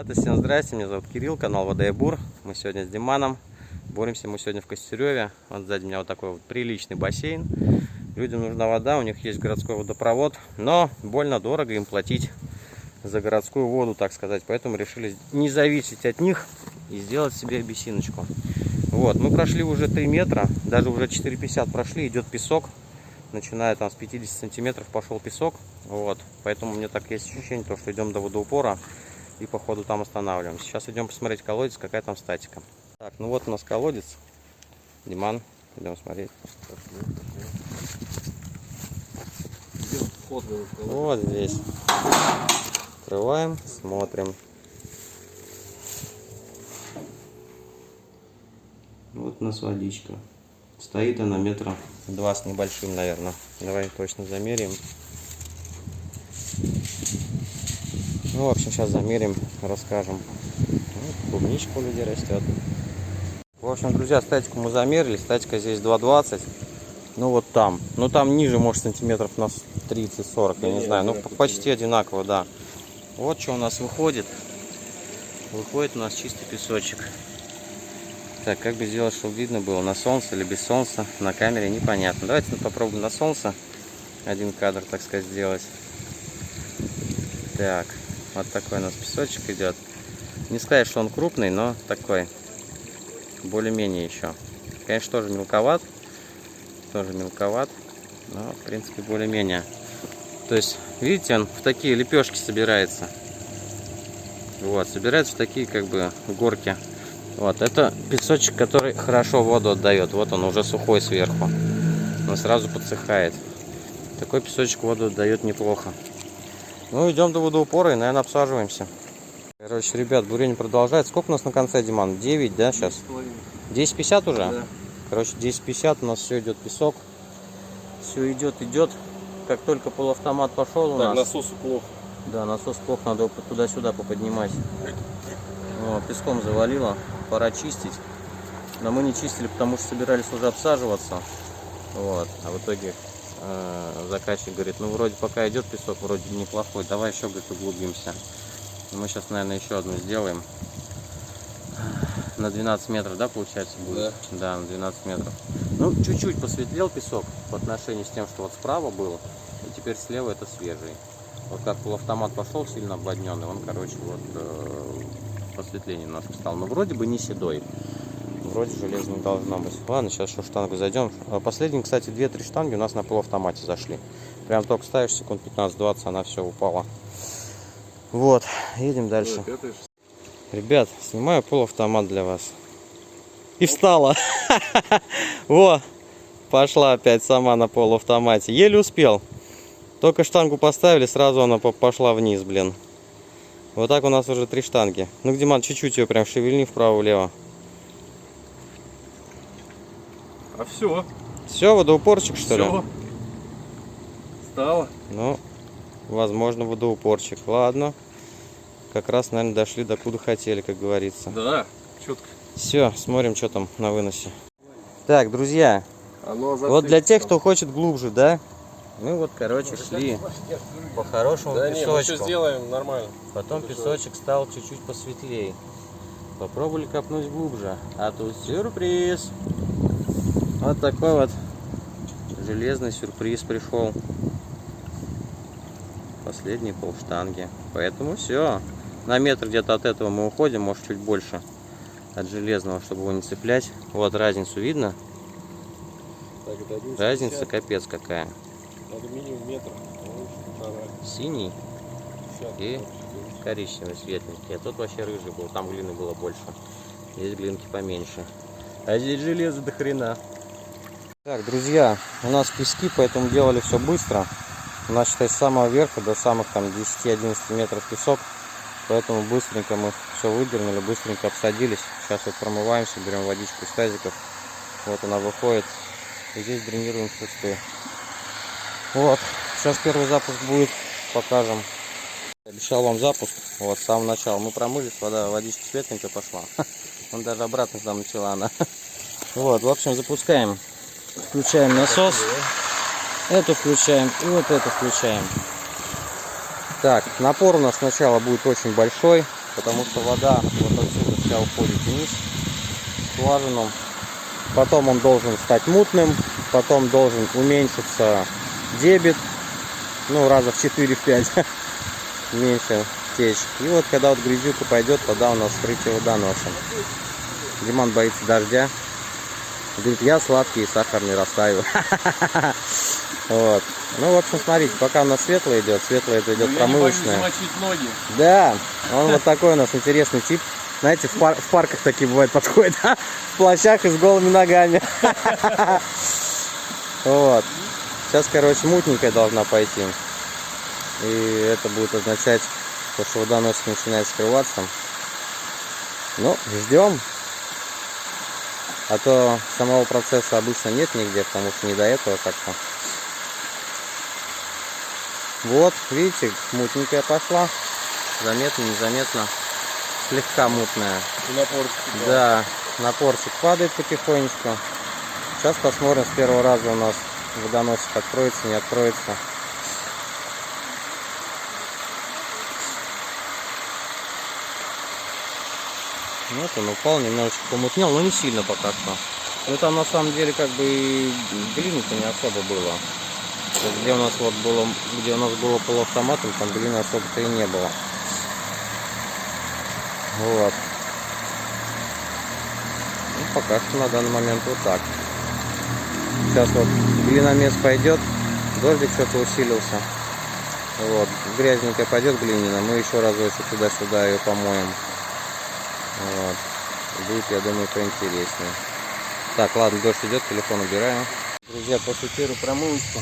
Ребята, всем здрасте, меня зовут Кирилл, канал Вода и Бур. Мы сегодня с Диманом, боремся мы сегодня в Костереве. Вот сзади меня вот такой вот приличный бассейн. Людям нужна вода, у них есть городской водопровод, но больно дорого им платить за городскую воду, так сказать. Поэтому решили не зависеть от них и сделать себе бесиночку. Вот, мы прошли уже 3 метра, даже уже 4,50 прошли, идет песок. Начиная там с 50 сантиметров пошел песок. Вот, поэтому у меня так есть ощущение, что идем до водоупора и по ходу там останавливаемся. Сейчас идем посмотреть колодец, какая там статика. Так, ну вот у нас колодец. Диман, идем смотреть. Вот здесь. Открываем, смотрим. Вот у нас водичка. Стоит она метра 2 с небольшим, наверное. Давай точно замерим. Ну, в общем, сейчас замерим, расскажем. Вот, клубничка у людей растет. В общем, друзья, статику мы замерили. Статика здесь 2,20. Ну, вот там. Ну, там ниже, может, сантиметров на 30-40, я не знаю. Ну, почти одинаково, да. Вот что у нас выходит. Выходит у нас чистый песочек. Так, как бы сделать, чтобы видно было, на солнце или без солнца, на камере непонятно. Давайте попробуем на солнце один кадр, так сказать, сделать. Так, вот такой у нас песочек идет. Не сказать, что он крупный, но такой, более-менее еще. Конечно, тоже мелковат, но, в принципе, более-менее. То есть, видите, он в такие лепешки собирается. Вот, собирается в такие, как бы, горки. Вот, это песочек, который хорошо воду отдает. Вот он уже сухой сверху. Он сразу подсыхает. Такой песочек воду отдает неплохо. Ну, идем до водоупора и, наверное, обсаживаемся. Короче, ребят, бурение продолжается. Сколько у нас на конце, Диман? 9, да, сейчас? 10,50 уже? Да. Короче, 10,50 у нас все идет песок. Все идет. Как только полуавтомат пошел у нас. Насосу плохо. Да, насос плохо, надо его туда-сюда поподнимать. Вот, песком завалило. Пора чистить, но мы не чистили, потому что собирались уже обсаживаться. Вот, а в итоге заказчик говорит, ну вроде пока идет песок, вроде неплохой, давай еще, говорит, углубимся. Мы сейчас, наверное, еще одну сделаем на 12 метров, да, получается будет? Да, на 12 метров. Ну, чуть-чуть посветлел песок по отношению с тем, что вот справа было, и теперь слева это свежий. Вот как полуавтомат пошел сильно обводненный, он, короче, вот посветление немножко стал. Но вроде бы не седой. Вроде железный должно быть. Ладно, сейчас еще штангу зайдем. Последние, кстати, 2-3 штанги у нас на полуавтомате зашли. Прям только ставишь секунд 15-20, она все упала. Вот, едем дальше. Ребят, снимаю полуавтомат для вас. И встала. Во, пошла опять сама на полуавтомате. Еле успел. Только штангу поставили, сразу она пошла вниз, блин. Вот так у нас уже 3 штанги. Ну, Диман, чуть-чуть ее прям шевельни вправо-влево. А все. Все, водоупорчик, что ли? Все. Стало. Ну, возможно, водоупорчик. Ладно. Как раз, наверное, дошли до куда хотели, как говорится. Да, четко. Все, смотрим, что там на выносе. Так, друзья. Вот для тех, кто хочет глубже, да? Мы вот, короче, шли по хорошему песочку. Мы все сделаем нормально. Потом песочек стал чуть-чуть посветлее. Попробовали копнуть глубже. А тут сюрприз. Вот такой вот железный сюрприз пришел. Последние полштанги. Поэтому все. На метр где-то от этого мы уходим, может чуть больше от железного, чтобы его не цеплять. Вот разницу видно? Так, разница капец какая. Надо минимум метр. Синий и коричневый светленький. А тут вообще рыжий был, там глины было больше. Здесь глинки поменьше. А здесь железо до хрена. Так, друзья, у нас пески, поэтому делали все быстро. У нас, считай, с самого верха до самых там 10-11 метров песок. Поэтому быстренько мы все выдернули, быстренько обсадились. Сейчас вот промываемся, берем водичку из тазиков. Вот она выходит. И здесь дренируем кусты. Вот, сейчас первый запуск будет, покажем. Обещал вам запуск, вот, с самого начала. Мы промылись, водичка светленькая пошла. Он даже обратно там начала она. Вот, в общем, запускаем. Включаем насос. Эту включаем и вот эту включаем. Так, напор у нас сначала будет очень большой. потому что вода вот отсюда вся уходит вниз в скважину. Потом он должен стать мутным, потом должен уменьшиться дебит, ну раза в 4-5 меньше течь. И вот когда вот грязюка пойдет, тогда у нас вскрытие водоносом. Диман боится дождя. Говорит, я сладкий, сахар не растаю. Вот. Ну, в общем, смотрите, пока у нас светлое идет, это идет промывочное. Ноги. Да, он вот такой у нас интересный тип. Знаете, в парках такие бывают подходят, в плащах и с голыми ногами. Вот. Сейчас, короче, мутненькая должна пойти. И это будет означать, что водоносик начинает скрываться. Ну, ждем. А то самого процесса обычно нет нигде, потому что не до этого как-то. Вот, видите, мутненькая пошла. Заметно, незаметно. Слегка мутная. И напорчик. Да, напорчик падает потихонечку. Сейчас посмотрим с первого раза у нас водоносик откроется, не откроется. Вот он упал, немножечко помутнел, но не сильно пока что. Ну там на самом деле как бы и глины-то не особо было. Где у нас вот было, где у нас было полуавтоматом, там глины особо-то и не было. Вот. Ну, пока что на данный момент вот так. Сейчас вот глиномес пойдет, дождик что-то усилился. Вот, грязненькая пойдет глинина, мы еще разочек туда-сюда ее помоем. Вот. Будет, я думаю, поинтереснее. Так, ладно, дождь идет, телефон убираю. Друзья, после первой промывочки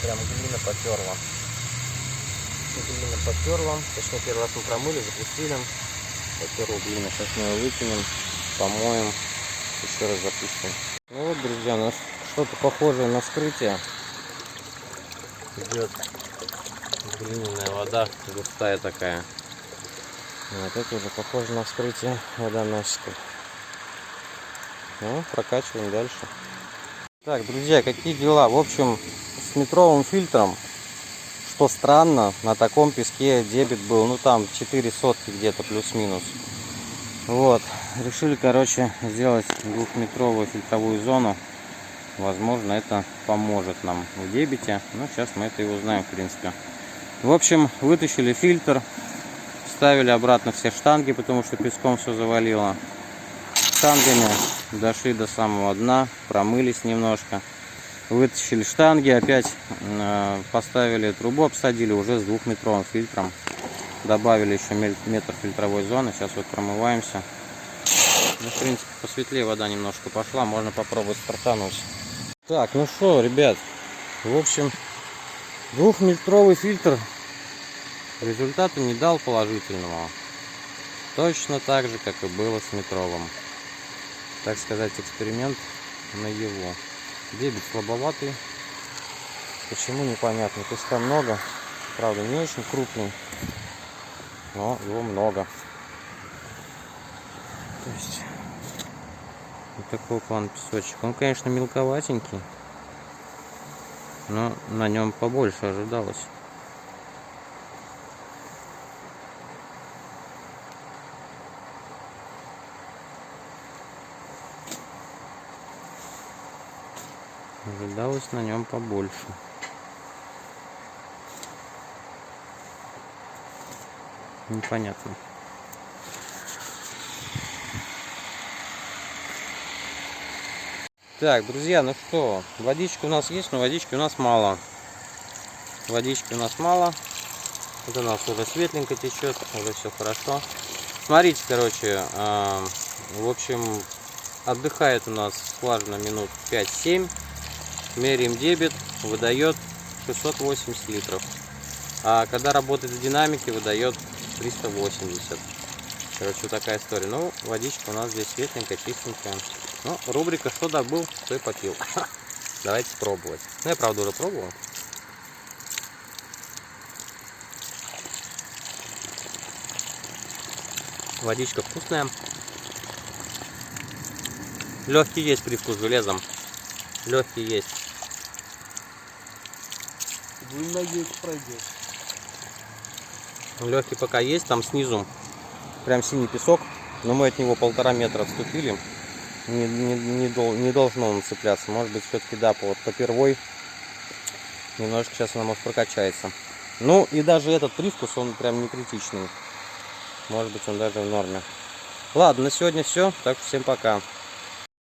прям глина потерла. Глина потерла. Точнее, первый раз мы промыли, запустили. Потерла глина. Сейчас мы ее выкинем, помоем, еще раз запустим. Ну вот, друзья, у нас что-то похожее на вскрытие. Идет глиняная вода, густая такая. Вот это уже похоже на вскрытие водоносиков. Ну, прокачиваем дальше. Так, друзья, какие дела? В общем, с метровым фильтром, что странно, на таком песке дебит был, ну там 4 сотки где-то плюс-минус. Вот, решили, короче, сделать 2-метровую фильтровую зону. Возможно, это поможет нам в дебите. Но сейчас мы это и узнаем, в принципе. В общем, вытащили фильтр. Ставили обратно все штанги, потому что песком все завалило. Штангами дошли до самого дна, промылись немножко. Вытащили штанги, опять поставили трубу, обсадили уже с 2-метровым фильтром. Добавили еще метр фильтровой зоны. Сейчас вот промываемся. Ну, в принципе, посветлее вода немножко пошла. Можно попробовать стартануть. Так, ну что, ребят. В общем, 2-метровый фильтр результата не дал положительного. Точно так же, как и было с метровым. Так сказать, эксперимент наяву. Дебит слабоватый. Почему, непонятно. Песка много. Правда, не очень крупный. Но его много. То есть, вот такой план песочек. Он, конечно, мелковатенький. Но на нем побольше ожидалось. Ожидалось на нем побольше. Непонятно. Так, друзья, ну что, водичка у нас есть, но водички у нас мало. Водички у нас мало. Вот у нас уже светленько течет, уже все хорошо. Смотрите, короче, в общем, отдыхает у нас скважина минут 5-7. Меряем дебит, выдает 680 литров. А когда работает в динамике, выдает 380. Короче, вот такая история. Ну, водичка у нас здесь светленькая, чистенькая. Ну, рубрика «Что добыл, то и попил». Давайте пробовать. Ну, я, правда, уже пробовал. Водичка вкусная. Легкий есть привкус железом. Легкий есть. Глина есть, пройдет. Легкий пока есть, там снизу прям синий песок, но мы от него 1,5 метра отступили. Не должно он цепляться. Может быть, все-таки да, вот по первой немножко сейчас она может прокачается. Ну и даже этот привкус, он прям не критичный. Может быть, он даже в норме. Ладно, на сегодня все. Так что всем пока.